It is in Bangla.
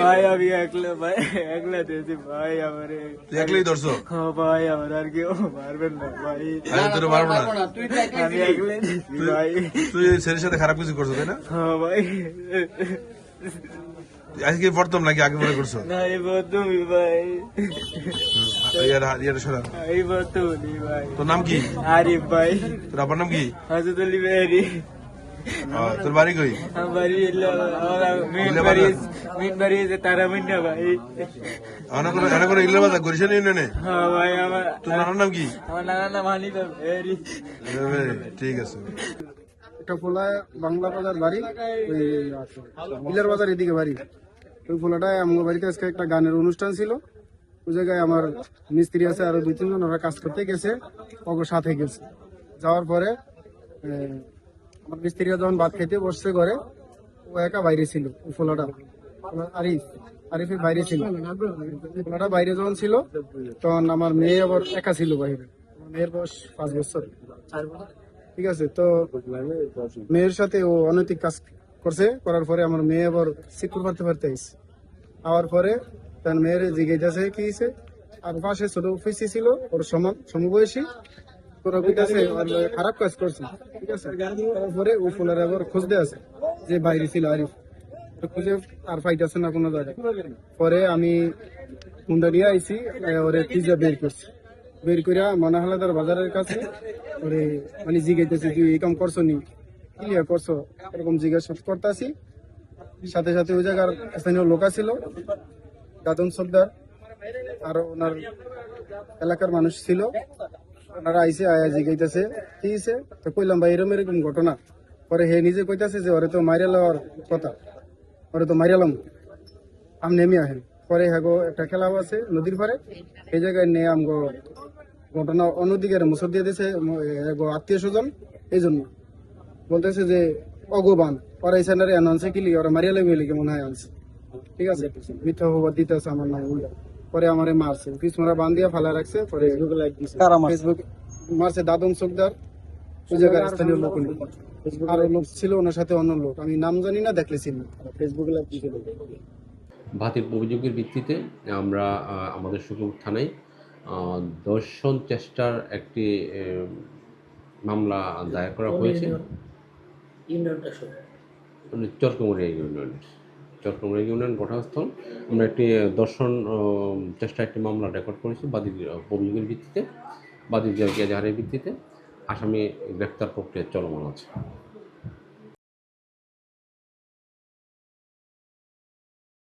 ভাই আমি একলা ভাই একলা দিয়েছি ভাই আমার একলাই ধরছো? হ্যাঁ ভাই আমার আর কেউ মারবেন না ভাই আমি তোর মারবো না। আমি একলাই দিয়েছি ভাই তুই এই ছেলের সাথে খারাপ কিছু করছো তাই না? হ্যাঁ ভাই আজকে প্রথম নাকি আগে মনে করছো? না এই বর্তমানি ভাই ইয়ার সরা। এই বর্তমানি ভাই তোর নাম কি? আরিফ ভাই তোর আব্বার নাম কি? হাজত আলী মেহরি তোর বাড়ি কই? আমার বাড়ি মেন বাড়ি তারা মিন্না ভাই এনে কোনো ইগলা বাজার গরিশাল ইউনিয়নে? হ্যাঁ ভাই আমার তোর নানার নাম কি? আমার নানার নাম হানিফ মেহরি ঠিক আছে। একটা পোলায় বাংলা বাজার বাড়ি, ওই বিলের বাজার এদিকে বাড়ি। ওই পোলাটায় আমার বাড়িতে আজকে একটা গানের অনুষ্ঠান ছিল। ওই জায়গায় আমার মিস্ত্রি আছে আরো 2-3 জন, ওরা কাজ করতে গেছে, ওর সাথে গেছে। যাওয়ার পরে আমার মিস্ত্রিরা যখন ভাত খেতে বসছে ঘরে, ও একা বাইরে ছিল। ওই পোলাটা আরিফের বাইরে ছিল। পোলাটা বাইরে যখন ছিল তখন আমার মেয়ে আবার একা ছিল বাইরে। আমার মেয়ের বয়স 5 বছর। ঠিক আছে, তো মেয়ের সাথে ও অনৈতিক কাজ করছে। করার পরে আমার মেয়ে আবার সিকুর পারতে পারতে আইছে। আওয়ার পরে তার মেয়ের জিজ্ঞাসা কি হয়েছে, আর পাশে ছোট অফিসি ছিল ওর সমবয়সী, তোরা বুঝতেছে খারাপ কাজ করছে। ঠিক আছে, তারপরে ও ফুলার আবার খুঁজতে আছে যে বাইরে ছিল আরিফ, তো খুঁজে আর পাইতেছে না কোনো জায়গায়। পরে আমি হুন্ডা নিয়ে আইছি, ওরে পিজা বের করছি। বের করিয়া মনাহালাদার বাজারের কাছে ওরে মানে জিজ্ঞাসা তুই এই কাম করছো নি, ক্লিয়ার করছো, এরকম জিজ্ঞাসা করতেছি। সাথে সাথে ওই জায়গার স্থানীয় লোক ছিল, দাদন সর্দার, আর ওনার এলাকার মানুষ ছিল। ওনারা আইসে আয়া জিজ্ঞাসা কি হয়েছে, তো কইলাম ভাই এরকম এরকম ঘটনা। পরে হে নিজে কইতাছে যে ওরে তো মাইরা লওয়ার কথা, ওরে তো মাইরালাম, আম নেমে আহেন। পরে হ্যাগো একটা খেলা আছে নদীর পারে, এই জায়গায় নিয়ে আমগো ঘটনা অন্যদিকে মুসর দিয়ে দিয়েছে আত্মীয় স্বজন। এই জন্য বলতেছে যে অগবান ওরা এই স্যান্ডারে আনছে কিলি ওরা মারিয়া লেগে লিখে মনে হয় আনছে। ঠিক আছে, মিথ্যা অপবাদ দিতেছে আমার নাম উল্টা। পরে আমারে মারছে, পিস মারা বান দিয়ে ফালা রাখছে। পরে ফেসবুক মারছে দাদম চোকদার, ওই জায়গার স্থানীয় লোক উনি। আরো লোক ছিল ওনার সাথে, অন্য লোক আমি নাম জানি না, দেখলে চিনি। ফেসবুকে ভাতির অভিযোগের ভিত্তিতে আমরা আমাদের সুকুম থানায় দর্শন চেষ্টার একটি মামলা দায়ের করা হয়েছে। চরকমরিয়া ইউনিয়ন ঘটনাস্থল আমরা একটি দর্শন চেষ্টা একটি মামলা রেকর্ড করেছি বাদীর অভিযোগের ভিত্তিতে, বাদীর এজাহারের ভিত্তিতে। আসামি গ্রেফতার প্রক্রিয়া চলমান আছে।